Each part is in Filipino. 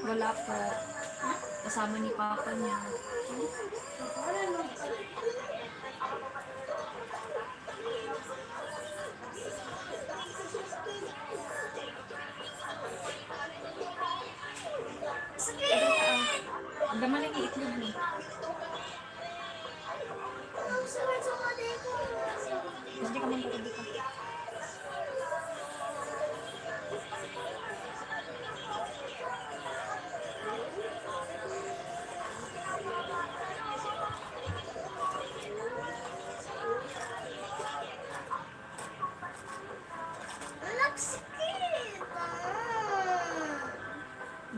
Wala po. Kasama ni Papa niya. Ang daman lang yung itlog mo. Hindi ka man patuloy ka.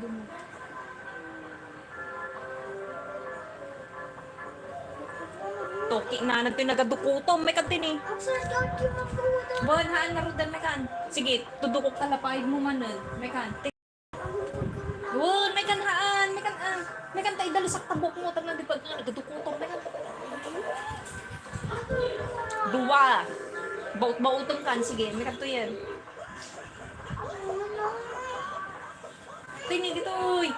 Dumo. Toki na nagtinagadukutom. May kantin eh. Bon, haan narudan may kan. Sige, tudukok talapay mo manan. May kan. Bon, may kan haan. May kan ah. May kan tayo dalusak tabok mo. Tangan di pag nagadukutom. May kan. Dua. Baut-bautom kan. Sige, may kan to yan. Tinig ito uy.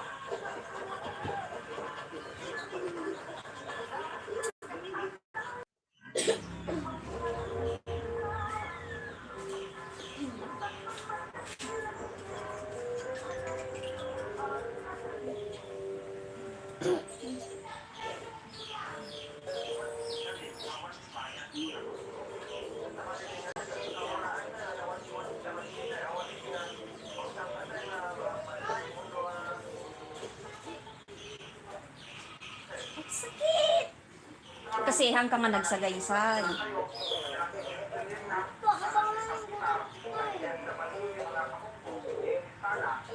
Kasi hang ka nga nagsagaysay.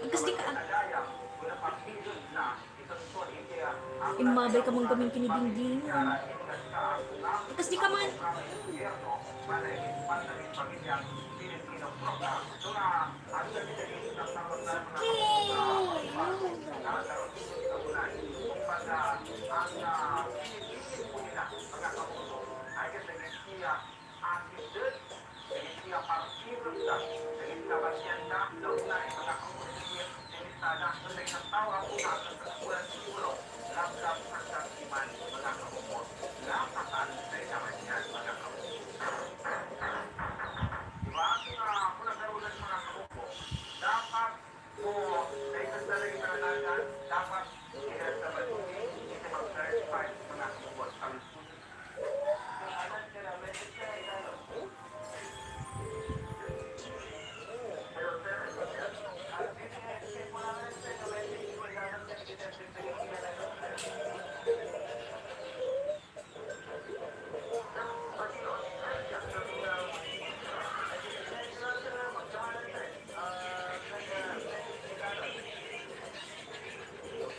Kasi ka imabay ka mong gaming kinibingding. Kasi ka man.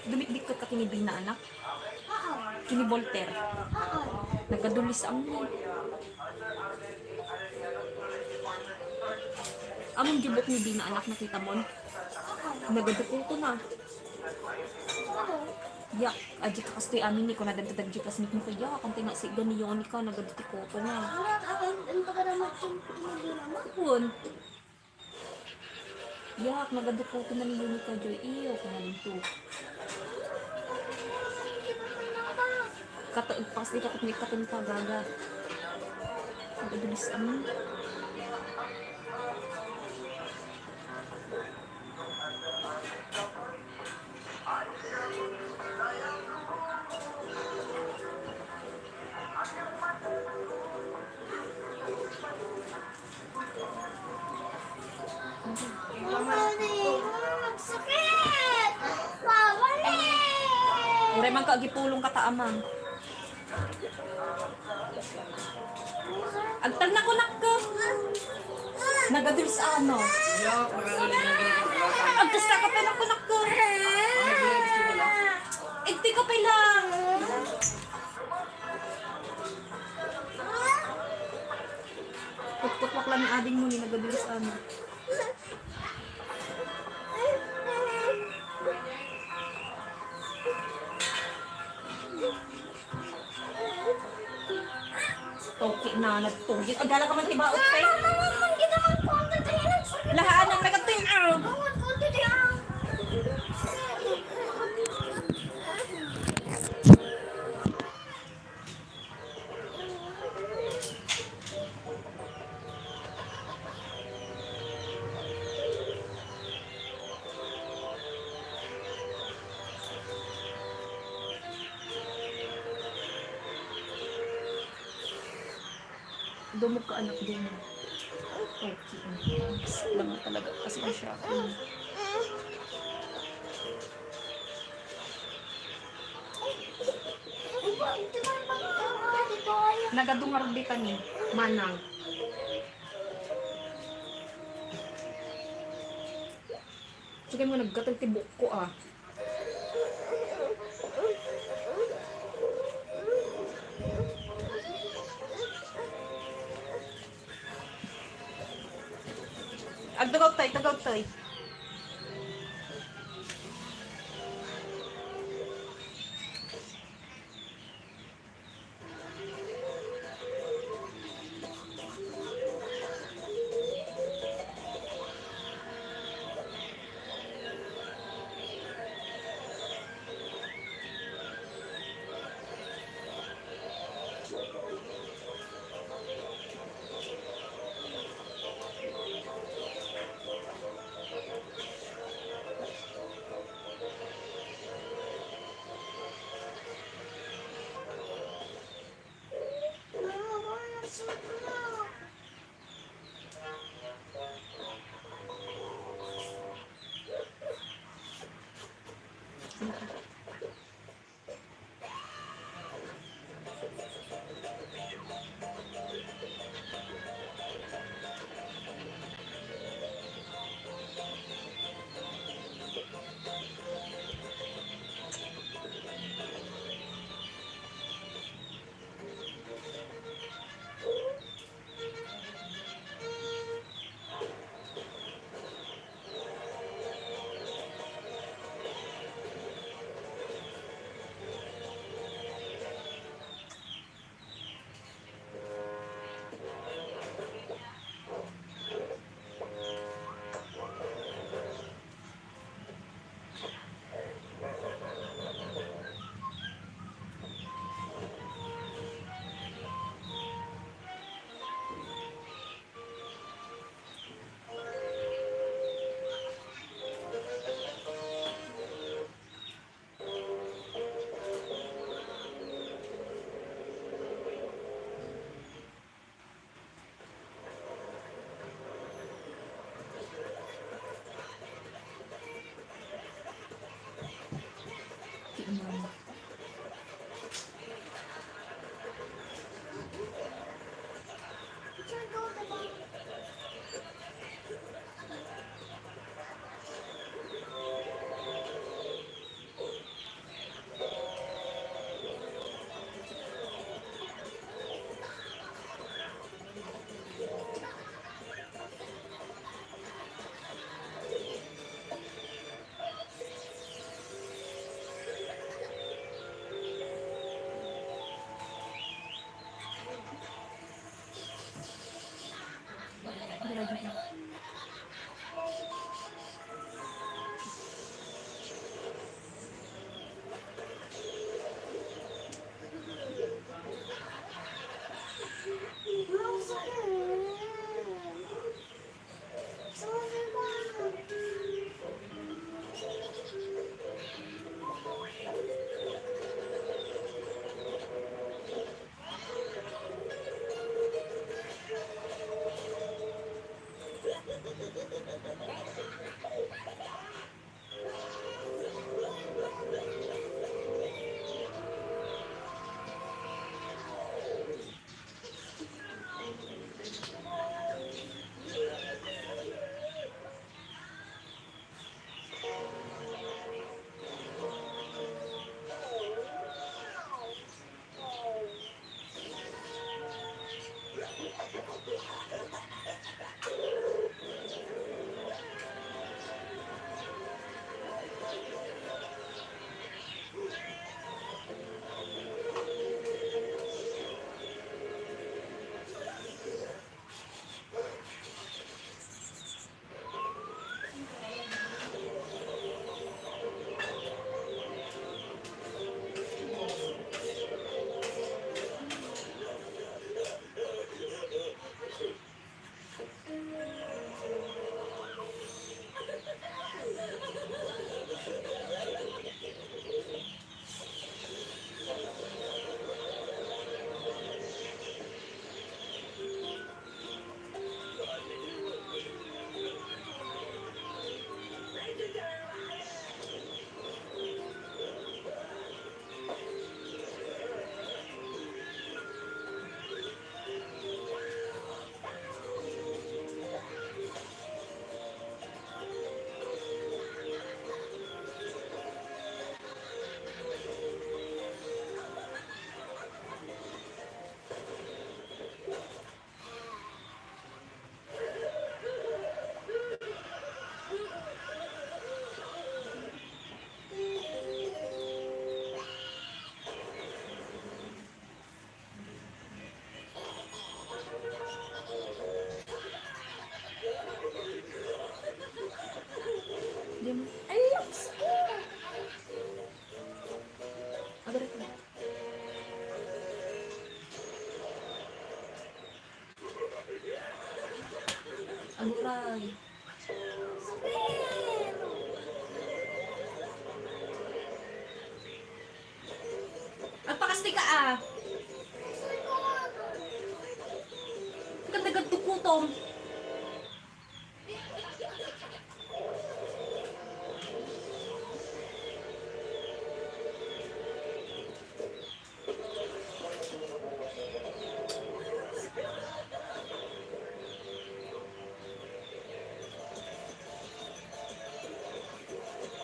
Dumit-dikot ka kinibing na anak? Kinibolter. Nagadulis ang among gibok ni di na anak nakita mo. Nagadukuto na. Yak, aji ka kastoy amin ni ko nadagdag di kas ni mo kaya kan tinga si ganiyon ka nagadukuto na. Kun. Yak, nagadukuto na ni Yuni ka joy iyo kana dito. Pas di ka kutnik ka punta gaga. Nagadulis amin. Ure man ka gipulong kataamang. Agtal na ko nakko. Nagadulis ano? Agtas na ka pa na ko nakko. Igti ko pa lang. Putputwak lang ng ading mo ni nagadulis ano. Okay na, nagtugit. Agala ka man tibaot kay. Lahaan ang nagatuin. Dumog ka anak din. Okay. Lang nga talaga kasi siya. Nagadungar di ka ni Manang. Sige mo naggatag tibok ko ah. Tagaw tay.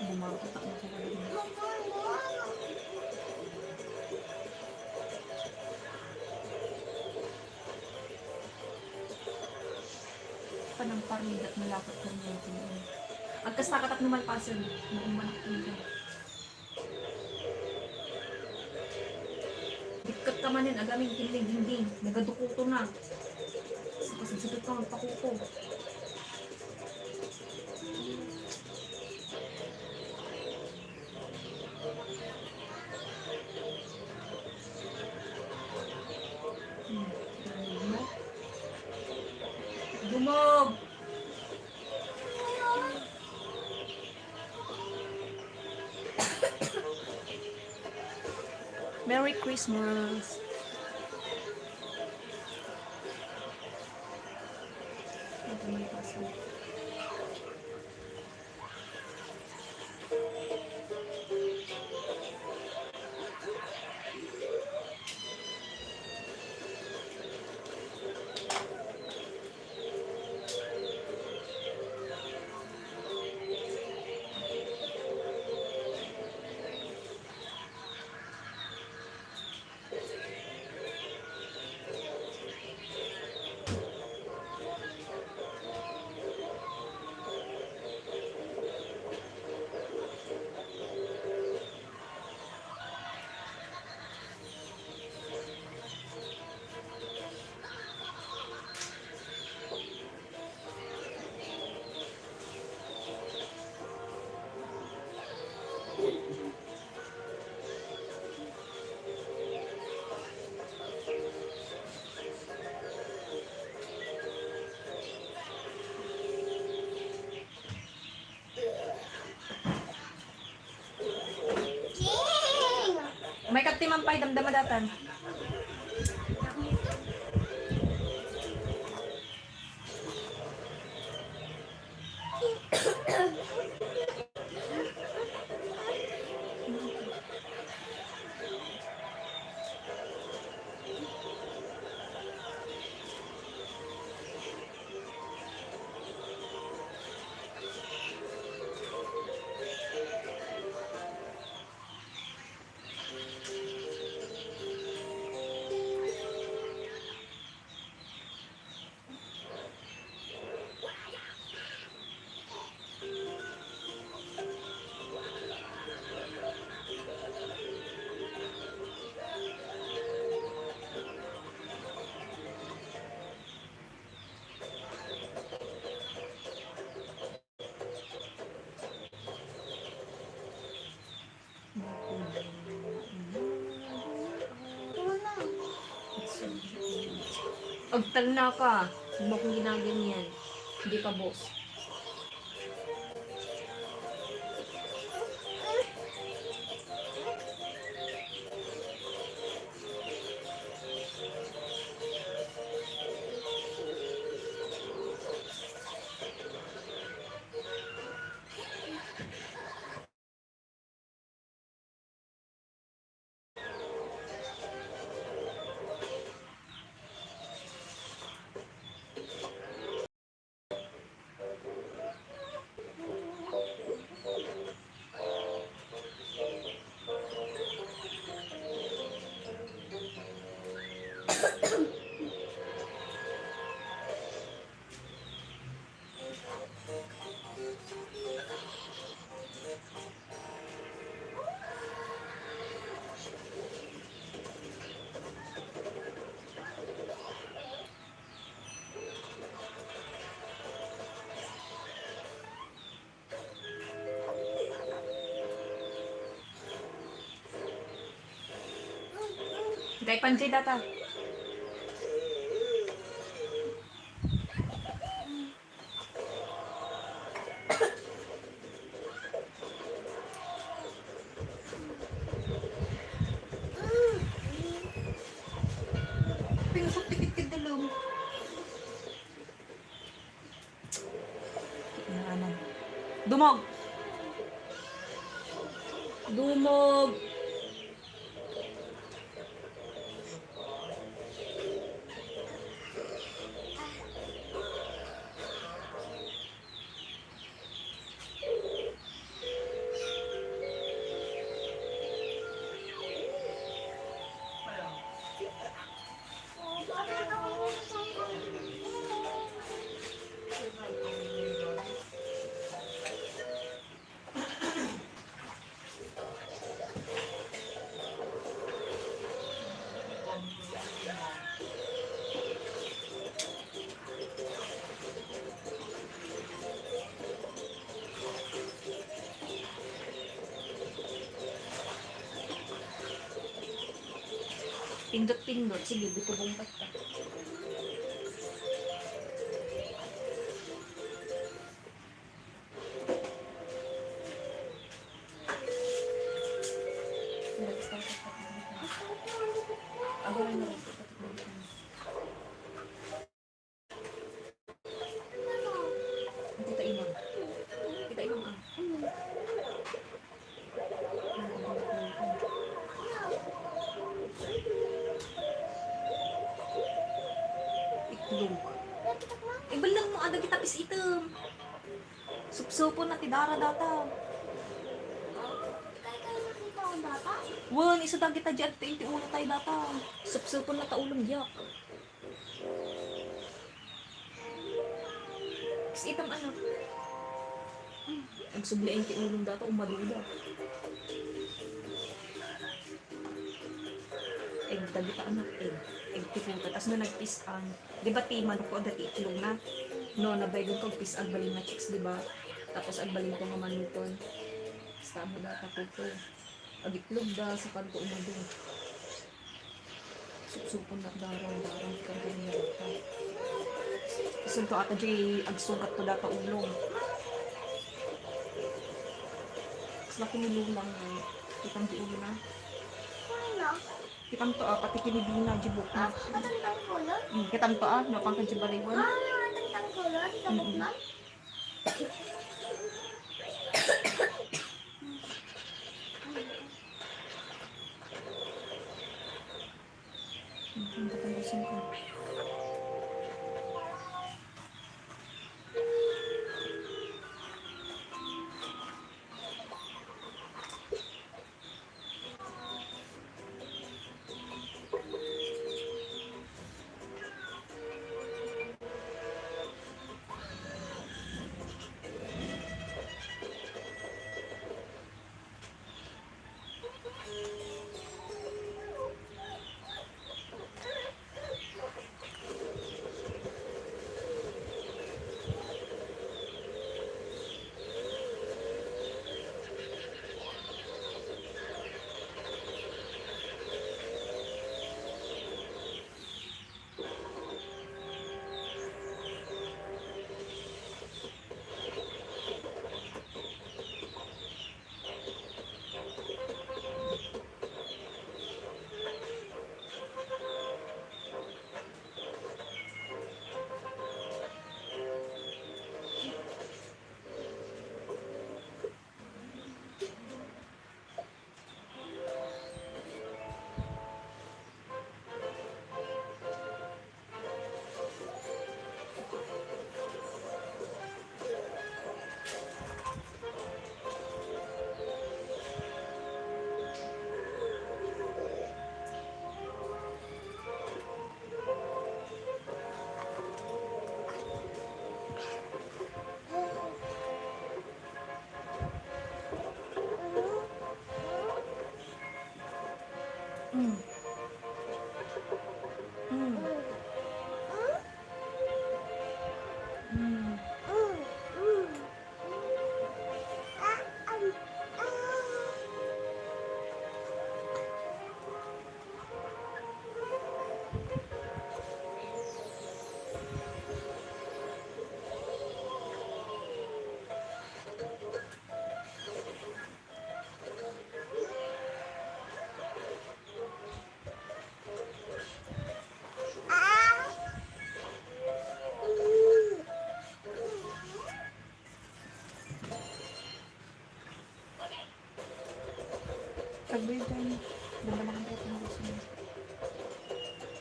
Bumakot ako sa lalo. Panamparida at malapot ka niya. Agkastakatak naman pasan. Naumanak ko niya. Dikkat ka manin, agamin kiling-dingding. Nagadukuto na. Sakasagsagot ka magpakuko. Dumog! Merry Christmas! Ito may pasok. May kaptimampay, damdamadatan. Agtal na ka. Huwag mo kong ginaganyan. Hindi ka boss. Dahil panjay data. Pinusok tikit-kit dalong. Dumog! Dumog! Pindot-pindot. Sige, dito bumpat ka. Agawan na rin. Kita imam. Kita imam ah. Itlog. Ibalang mo ada kita pis item. Supsupo na tidara data. Wan, isa ta kita dyan, painti ulo tayo data. Supsupon na taulong yak. Kasi itang ano. Ang subliin ti ulong data, umaduda. Egg, dagita anak, egg. Egg tiputa, tas na nagpisan. Di ba timan ko, dati itlog na. No, nabaygon ko, pisan balin na chicks, di ba? Tapos ang balin ko mamanuton. Basta mo data ko to. Agitlog da sa kanto umadong. Supsupon na darang kanto niya data. Kasi ito ata di agsugat to data ulong. Kasi nakinulong lang na kitang di ulo na. Kitang to pati kinibina di book na. Matandang kulot? Kitang to napang kanjibariwan. Matandang kulot? Tabok na? Ang tatangasin ko. Sabi dyan. Ganda naman tayo ng gusto mo.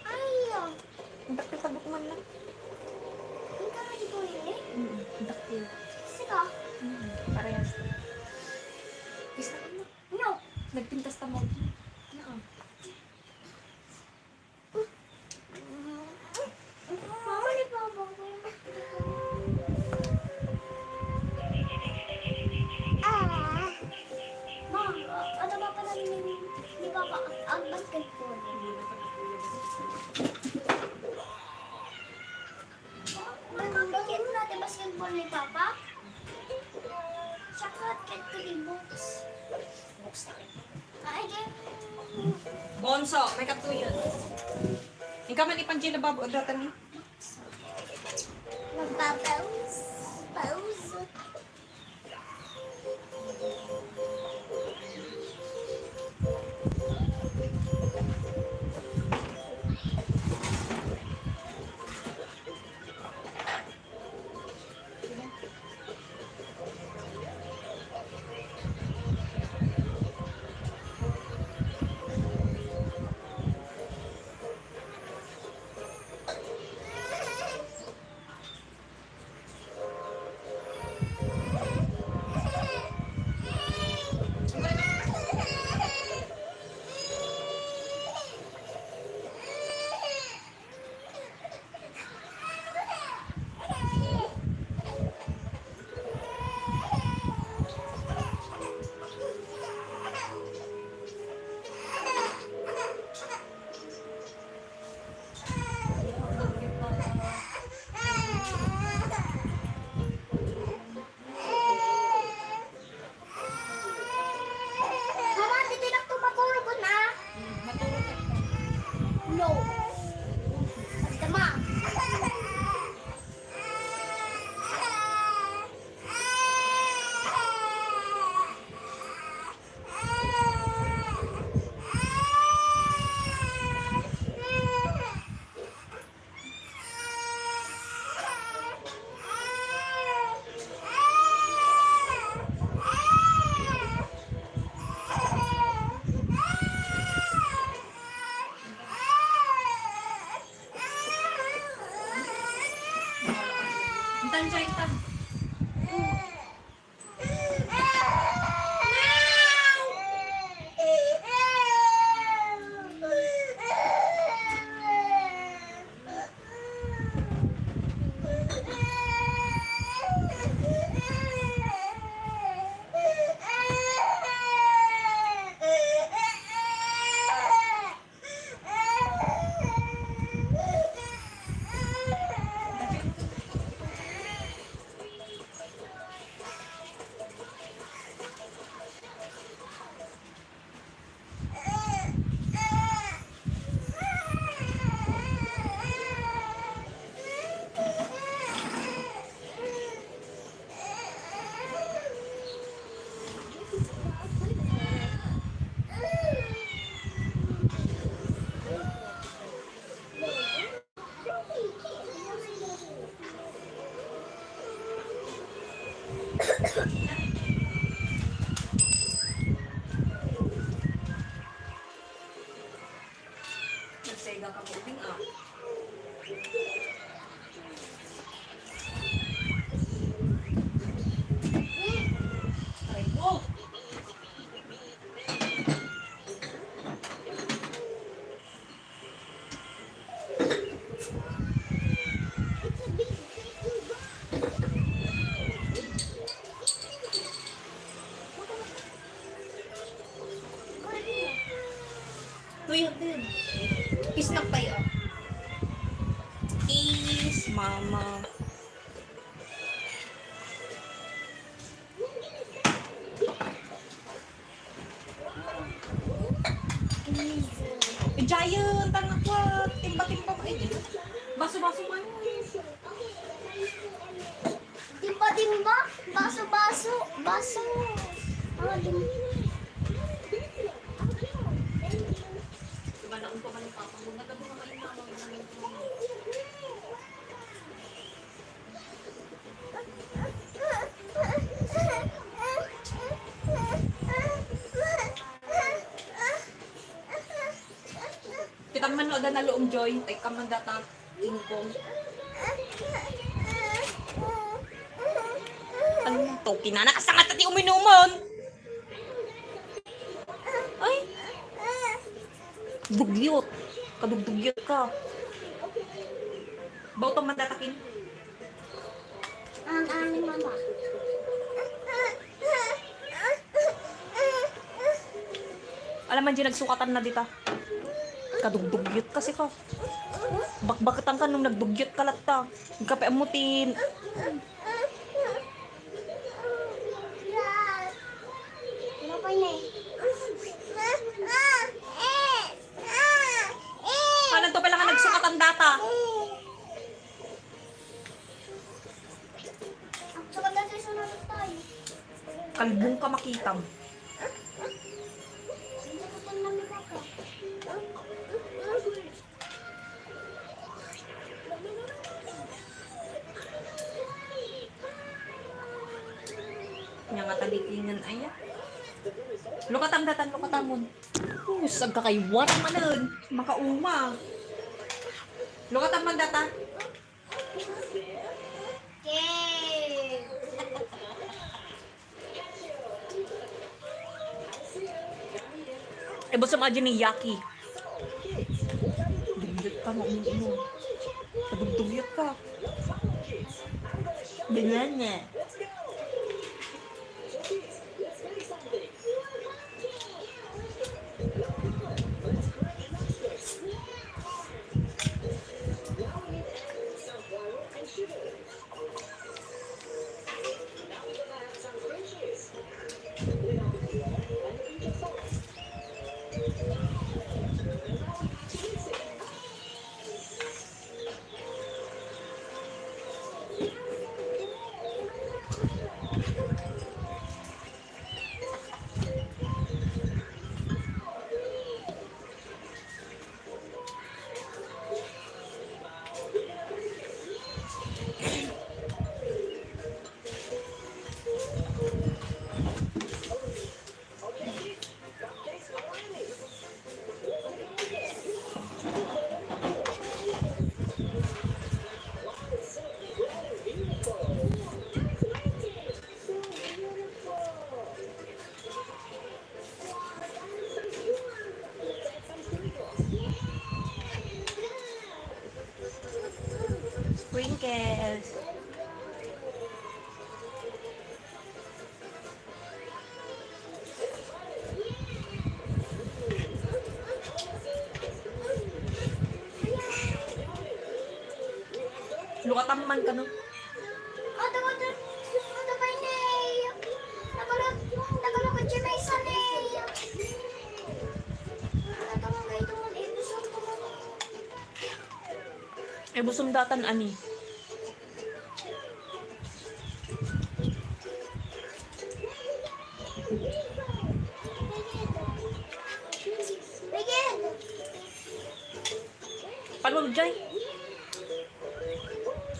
Ayaw. Ang taktil tabok man lang. Hindi ka na di ko hindi? Ang taktil. Sika? Parehas. Isa ka na. No. Nagpintas ta mo. Mama, di pa ba ko? Mom, ano ba pala ni Papa ang basketball? Bakit natin basketball ni Papa? Tsaka kaya books. Books na. Ay, di. Bonso, may katuyon. Ikaw man ipanjila babo datan ni. Magpa-pause. Pause. Mama, dito na tumatulog na. Matulog ka. No. Tama. Intan siya, intan. Nagsega ka po ding ah. Aray po! Tuyod din. Isnak tayo. Is, mama. Giant, tangan ko. Timba-timba ka eh. Baso-baso man. Timba-timba. Baso-baso. Baso. Ah, Diba na pa man yung papa mo? Nagabo ka kayo mama. Kita man no, na loong joy. Ay ka man data. Ingkong. Ano mo to? Kinanakasangat at uminuman. Ay. Dugyot. Kadugdugyot ka. Bautong mandatakin. ang aming mama. Alam man dyan, nagsukatan na dita. Kadugdugyot kasi ka. Bakbakatan ka nung nagdugyot ka latta. Yung kape amutin. Pinapay na eh. Paano to pala ka nagsukatan Kalbong ka makitam. Nga nga talitingan aya. Lukatam datan, lukatamon. Sag ka kay wala manan. Makauma. Lukatam man data. Okay. Eh, basta mga ni Yaki. Dugdug ka, maumino. Padugdugyat ka. Banana. Sprinkles. Lukatam man ka no? Ada pa ini. Nakalok ka dyan ay sanay. Nakalok ka ito mo episode ko mo. Eh, busum datan ani. Begin. Paano jay?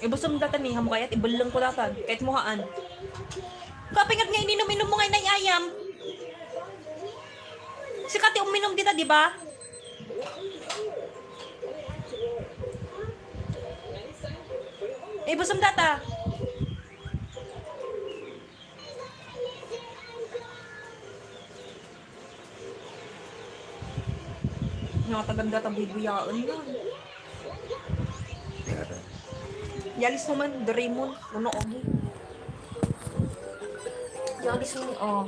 Eh, busum datan ni hamo kayat ibelang ko datan kahit muhaan. Kapingat nga ininom-inom mo ngayon ay ayam. Si Kati uminom dita, di ba? Eh, busum data. Nakataganda ta bibuyaan na. Yalis mo man, Doraemon, uno ogi. Yalis mo, oh.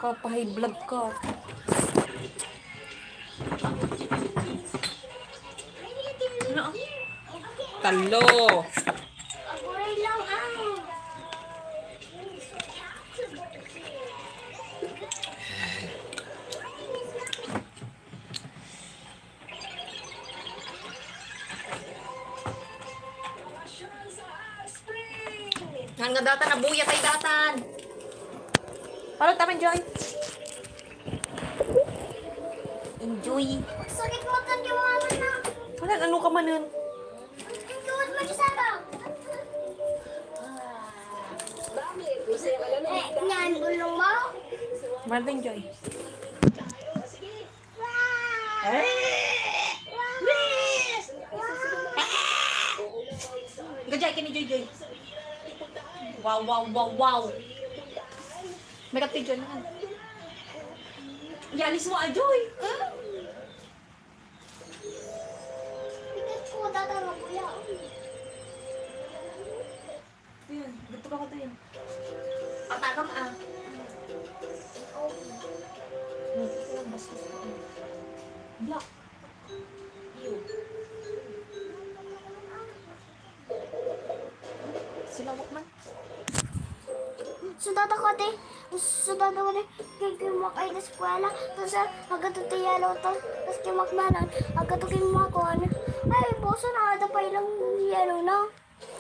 Kapahay blood ka. Ano? Talo. Aguray lang ah. Yan nga datan, nabuya kay datan. Paano taman, Joy? Enjoy. Sakit mo kan gawaman na. Wala, ano ka man nun? Tuwad mo siya sa nyan gulong mo? Martin, Joy. Gajay, kini Joy, Joy. Wow, wow, wow, wow. May kapti Joy na. Yalis mo, Joy. Pikit ko data mo kuya. Ayan, dito ka ko tayo. Patakam ah. Block. Silawak man. Sudata ko te. Sudata ko te. Kikimak ay na eskwela. Tapos agad yellow to. Tapos kimakmanan. Agad kimak ko ano. Ay, boso na ada pa ilang yellow na.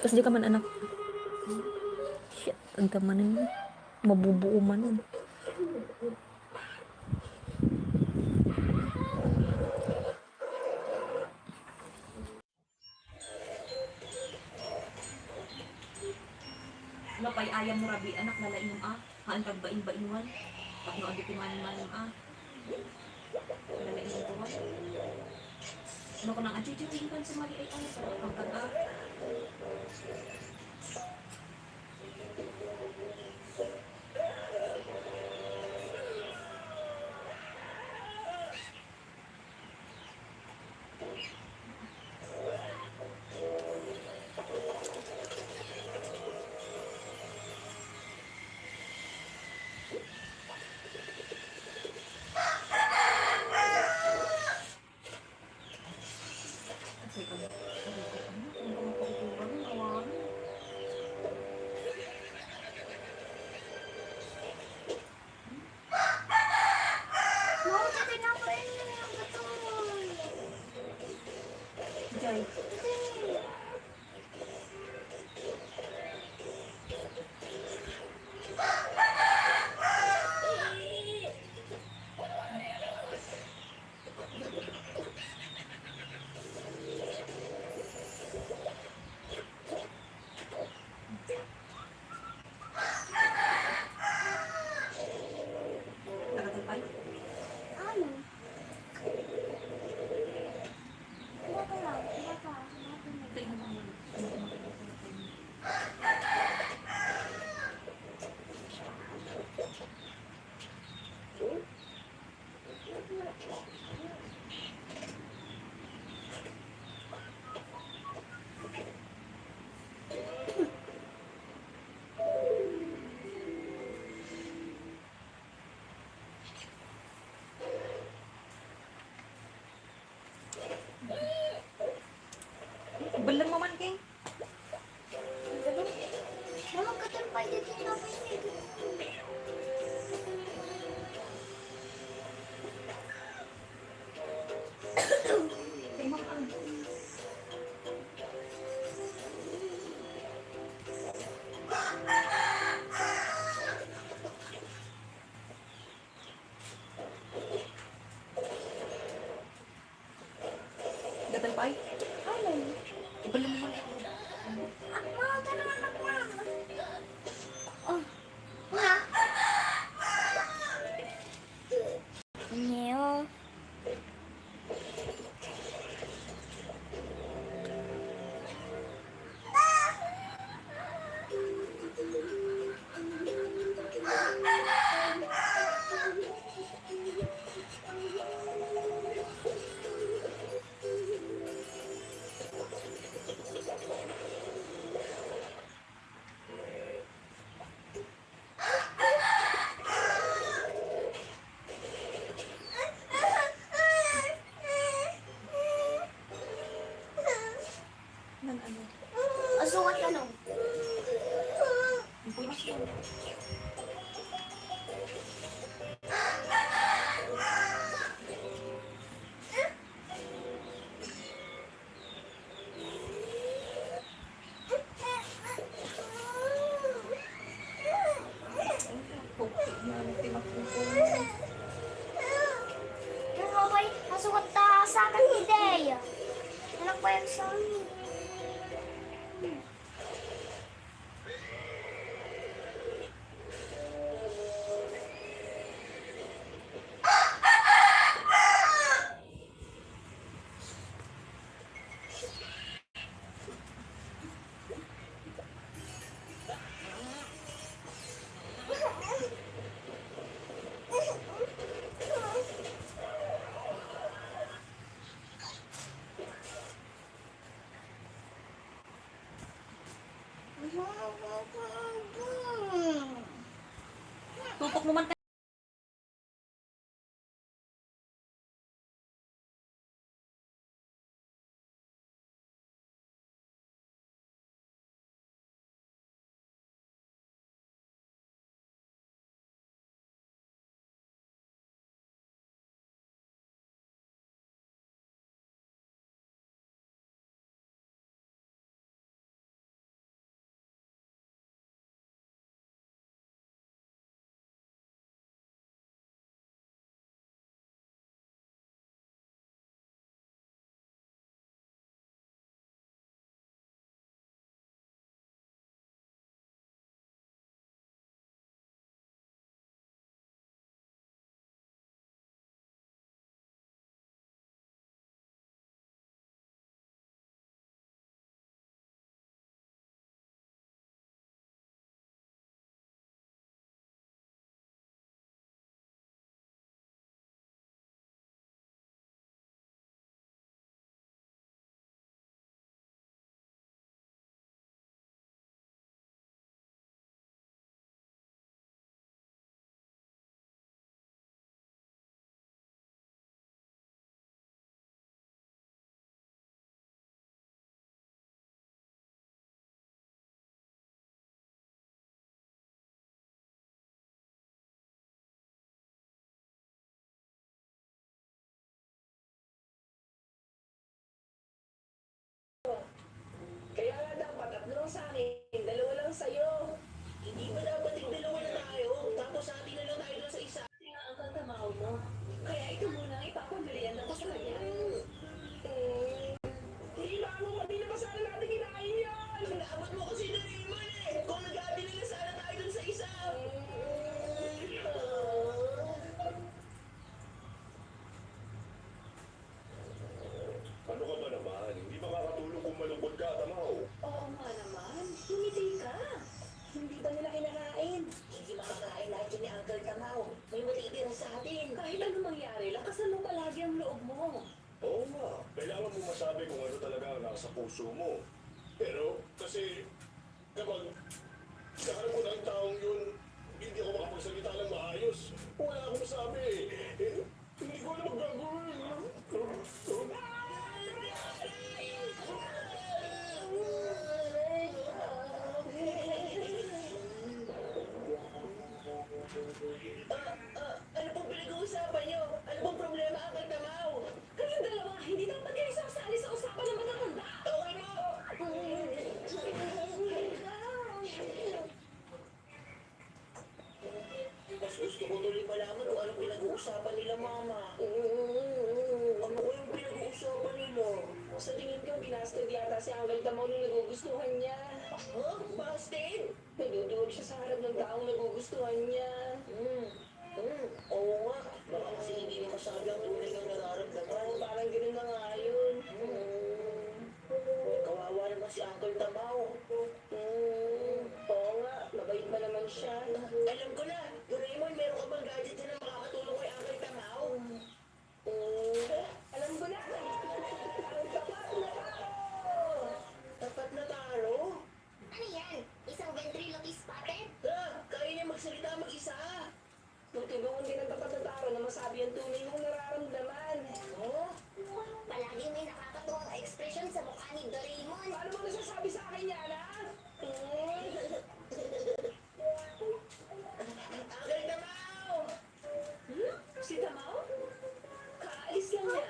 Tapos di ka man anak. Shit, ang tamanin mo. Mabubuo man nun. Lapay ayam mo rabi anak nalainom haan pagbain-bainuan. Pag no adi timanim-manim nalainom ko ba? Ano ko nang adjudicating kan sa mali ay ang kaga. Mau jadi ngapain yang betul? Jay. Nakatalpay? Ano? Bata lang, bata. Tingnan mo muna. Balang mo man, King. Memang ketempat jadi ngapain itu? Tingnan mo ang Gatalpay? Ano? Balang mo man. Mau tanong anak mo. Oh. Nga. Neo. Nang ano? Asukat ka nung. Ang pumas mo. Yung mabay, asukat ta sa akin ideya. Anak pa yan sa amin. Tutok mo man loob mo. Oo nga, kailangan mo masabi kung ano talaga ang nasa puso mo. Pero, kasi, kapag kaharap mo ng taong yun, hindi ako makapagsalita ng maayos. Wala akong masabi eh. Hindi ko alam ang gagawin. Ano pong pinag-uusapan niyo? Ano pong problema ang Tamaw? Kayong dalawa, hindi dapat kayo sasali sa usapan ng matatanda. Okay mo? Mas gusto ko tuloy malaman kung anong pinag-uusapan nila, Mama. Ano ko yung pinag-uusapan nila? Sa tingin ko, binasted yata si Uncle Tamaw nung nagugustuhan niya. Huh? Busted? Nagduduwag siya sa harap ng taong nagugustuhan niya. Oo nga. Baka kasi hindi niya masabi ang tunay ng nararamdaman. Parang gano'n na nga yun. Kawawa naman si Uncle Tamaw. Oo nga, mabait pa naman siya. Alam ko na, Doraemon, meron ka bang gadget na makakatulong kay Uncle Tamaw? Alam ko na. Tapat na taro. Ano yan? Isang ventriloquist spotted? Kaya niya magsalita mag-isa. Tutulungan din ang tapat na taro na masabi ang tunay mong nararamdaman. Oh? Palaging may nakakatuwang ekspresyon sa mukha ni Doraemon. Paano mo nasasabi sa akin yan, ha? Agay Tamaw! Si Tamaw? Kaalis lang niya.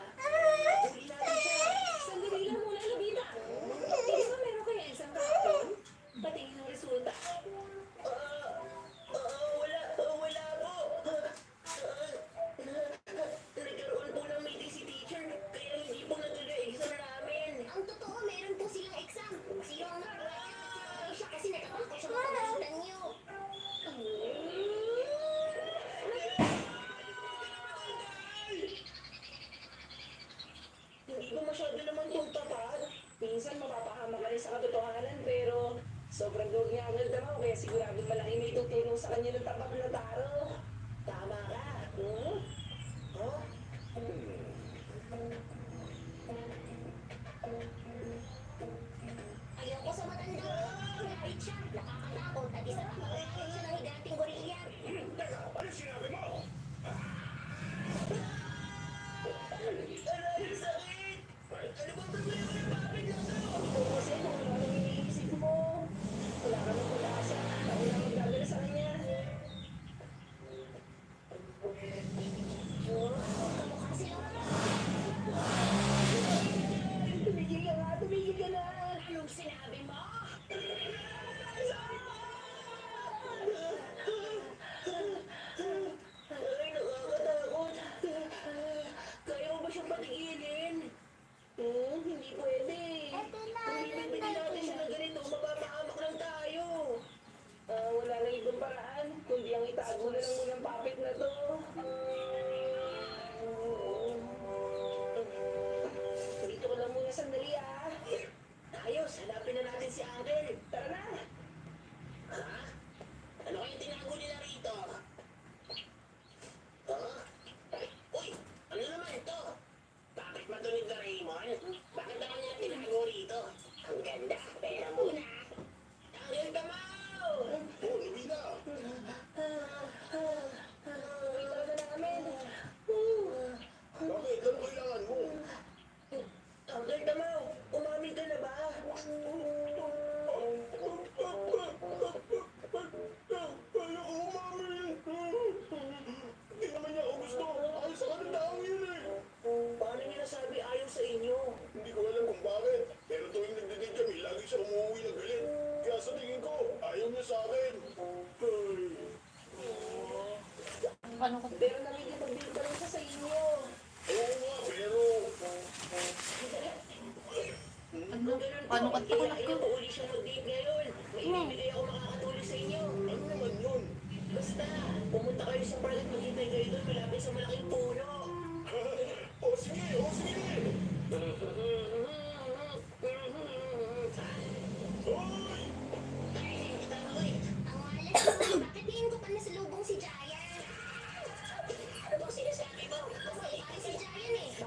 Huli natin siya. Sandali lang muna, Lobita. Hindi ba meron kaya isang kapon? Patingin ang resulta. Wala po. Nagkaroon po ng meeting si teacher, kaya hindi po natuloy ang exam namin. Ang totoo, meron po silang exam. Sino ang nagagawa siya kasi natatakot siya makapalitan niyo. Hindi ba masyado naman itong tapat? Minsan mapapahama ka rin sa katotohanan, pero sobrang gawag niya ang Tamaw, kaya siguradong malaki may tutulong sa kanya ng tapat na taro. Tama ka. Huh? Ayoko sa matanda. Kahit siya, nakakatakot at isa pa makakakit siya ng higanting gorilla. Teka, ano sinabi mo? Aray, sakit! Ano bang problema ng papit na to? Kasi kung ano ang iniisip mo, wala ka nang pag-asa. Ako na magdadala sa kanya. Kamukha sila. Tumigil ka nga, tumigil ka na! Anong sinabi mo? Ay, nakakatakot. Kaya mo ba siyang patigilin? Hindi pwede. Eto na, Kung bibigyan natin siya ng ganito, mapapahamak lang tayo. Wala na ibang paraan, kundi ang itago na lang muna ang papit na to. Dito ko lang muna sandali, ah. Ayos, hanapin na natin si Uncle. Tara na. Ha? Ano kayong tinago nila rito? Uy, ano naman ito? Bakit matunog na Raymond? Bakit naman niya tinago rito? Ang ganda, pera muna. Uncle Tamaw! Oh, Lumina! Ito na namin. Bakit? Ano kailangan mo? Uncle Tamaw, umamin ka na ba? Ayaw ko umamin! Hindi naman niya ako gusto. Ayaw sa kanila ang yun eh. Paano niya nasabi ayaw sa inyo? Hindi ko alam kung bakit. Pero tuwing nagdidate kami, lagi siya umuwi ng galit. Kaya sa tingin ko, ayaw niya sa akin. Paano ko? Pero nakikipag-deal pa rin siya sa inyo. Oo nga, pero... Ano? Kung ganun Paano po, ka takot kaya po uli siya mag-date ngayon. May ibibigay ako makakatulong sa inyo. Ano naman yun? Basta, pumunta kayo sa park at maghintay kayo doon malapit sa malaking puno. O sige, o sige! Hoy! Uy, ang malas mo. Bakit ngayon ko pa nasalubong si Giant? Ano bang sinasabi mo? Kasi pare si Giant eh.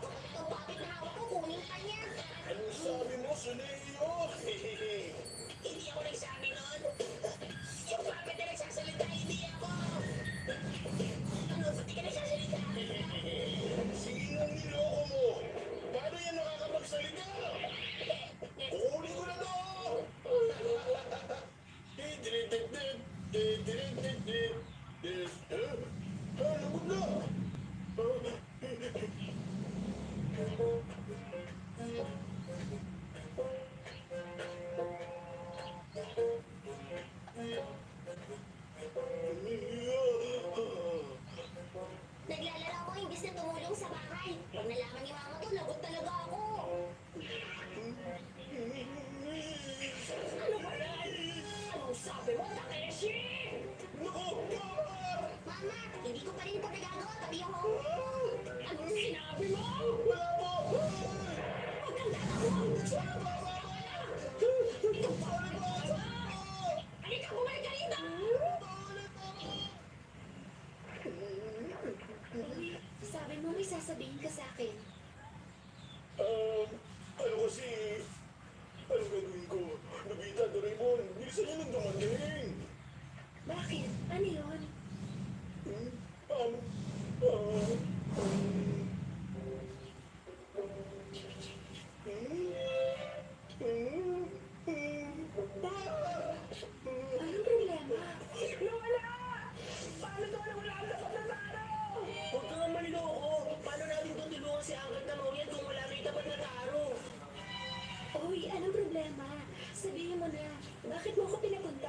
Bakit mo ako pinapunta?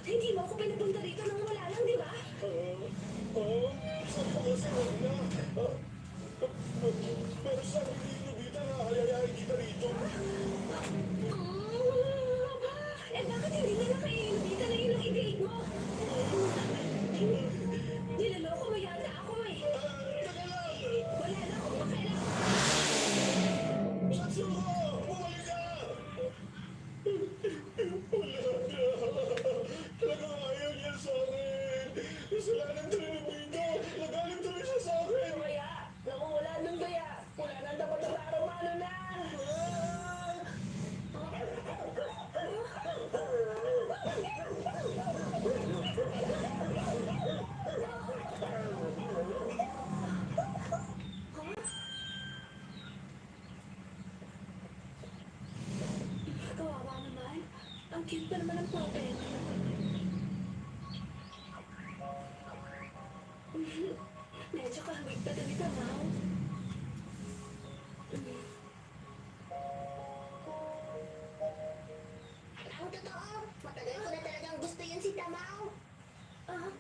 Hindi mo ako pinapunta rito nang wala lang, di ba? Sabi ko kasi wag na. Pero sabi ni Nobita na hayayain kita rito. Eh bakit hindi na lang kayo inubitan na yun ang i-date mo? Nilaloko mo yata ako eh. Teka lang! Wala na akong pakialam. Satsuma! Bumalik ka! Talagang ayaw niya sa akin. Kasalanan tuloy ni Nobita. Nagalit tuloy siya sa akin. Kaya, naku wala nun kaya. Wala nang dapat na paramano na. Kawawa naman. Ang cute pa naman ng puppet. Medyo kahawig pa dali ka, Mau. Ang totoo, matagal ko na talagang gusto yun si Tamao. Ah,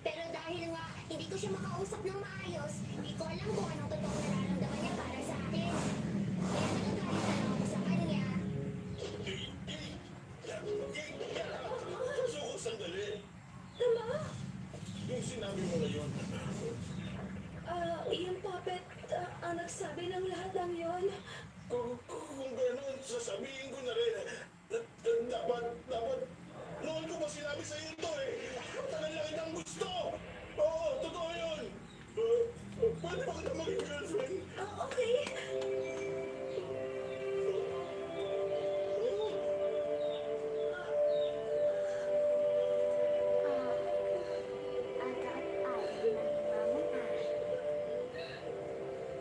Pero dahil nga hindi ko siya makausap ng maayos, hindi ko alam kung anong totoong nararamdaman niya para sa akin. Kaya nagagalit na lang ako sa kanya. Suko sandali. tama. Yung sinabi mo na yun. Yung puppet, ang nagsabi ng lahat ng yon. Kung gano'n, sasabihin ko na rin. Dapat, noon ko ba sinabi sa iyo ito eh? Tagal lang kitang gusto! Oo, totoo yun! Pwede ba kita maging girlfriend? Okay.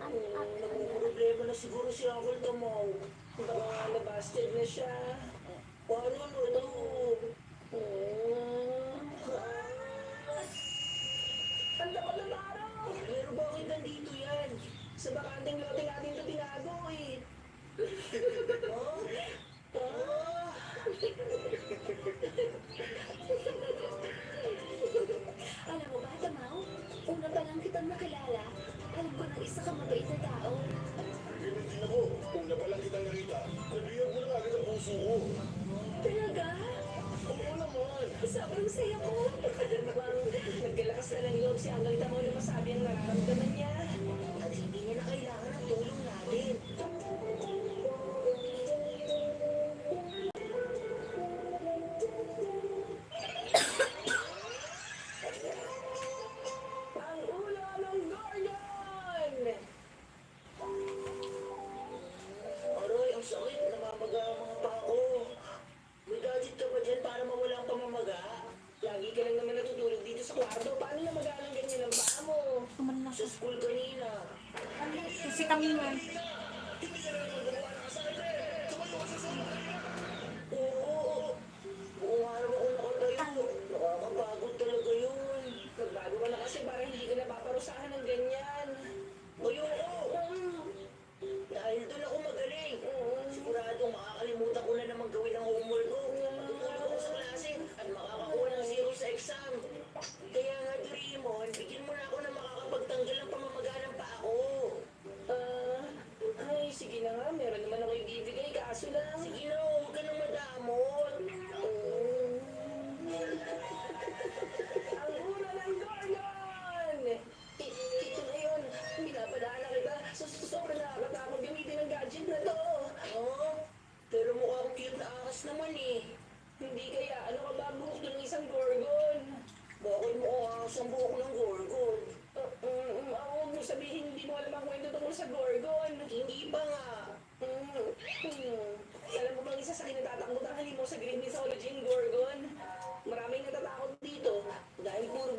Ang Na siguro si Uncle Tomaw. Baka nabasted na siya. Paano no? Ang lakas ng araw! Pero bakit nandito yan? Sa bakanting lote natin ito tinago eh. Alam mo ba, Tamaw? Una pa lang kitang nakilala. Alam ko na isa kang mabait na tao. Ganun din ako. Una pa lang kitang nakita, nabiyag mo na agad ang puso ko. Talaga? Oo naman. Sobrang saya ko. Mukhang nagkalakas na ng loob si Uncle Tamaw na masabi ang nararamdaman niya. At hindi niya na kailangan ng tulong natin. Ang ulam ng Gordon! Aroy, ang sakit. Namamaga ang mga pako. May gadget ka ba dyan para mawala ang pamamaga? Lagi ka lang naman natutulog dito sa kwarto. Paano na magalang ganyan ang paa mo? Sa school kanina. Kasi kami nga. Oo. Buong araw ako nakatayo. Nakakapagod talaga yun. Nagbago ka na kasi para hindi ka napaparusahan ng ganyan. Ayoko. Dahil doon ako magaling. Siguradong makakalimutan ko na naman gawin ang homework ko. Tutulog ako sa klase at makakakuha ng zero sa exam. Kaya nga, Doraemon, bigyan mo na ako na makakapagtanggal ng pamamaga ng paa ko. Ay, sige na nga. Meron naman ako ibibigay. Kaso lang. Sige na, huwag ka nang madamot. Ang una ng Gordon! Ito na yun. Pinapadaan na kita. Sobrang nakakatakot gamitin ang gadget na to. Oh, pero mukhang cute na akas naman eh. Hindi kaya, ano ka ba buhok ng isang Gorgon? Bakit mo akas ang buhok ng Gorgon? Huwag mo sabihin hindi mo alam ang kwento tungkol sa Gorgon. Hindi pa nga. Alam mo bang isa sa kinatatakbutan mo sa Greek mythology yung Gorgon?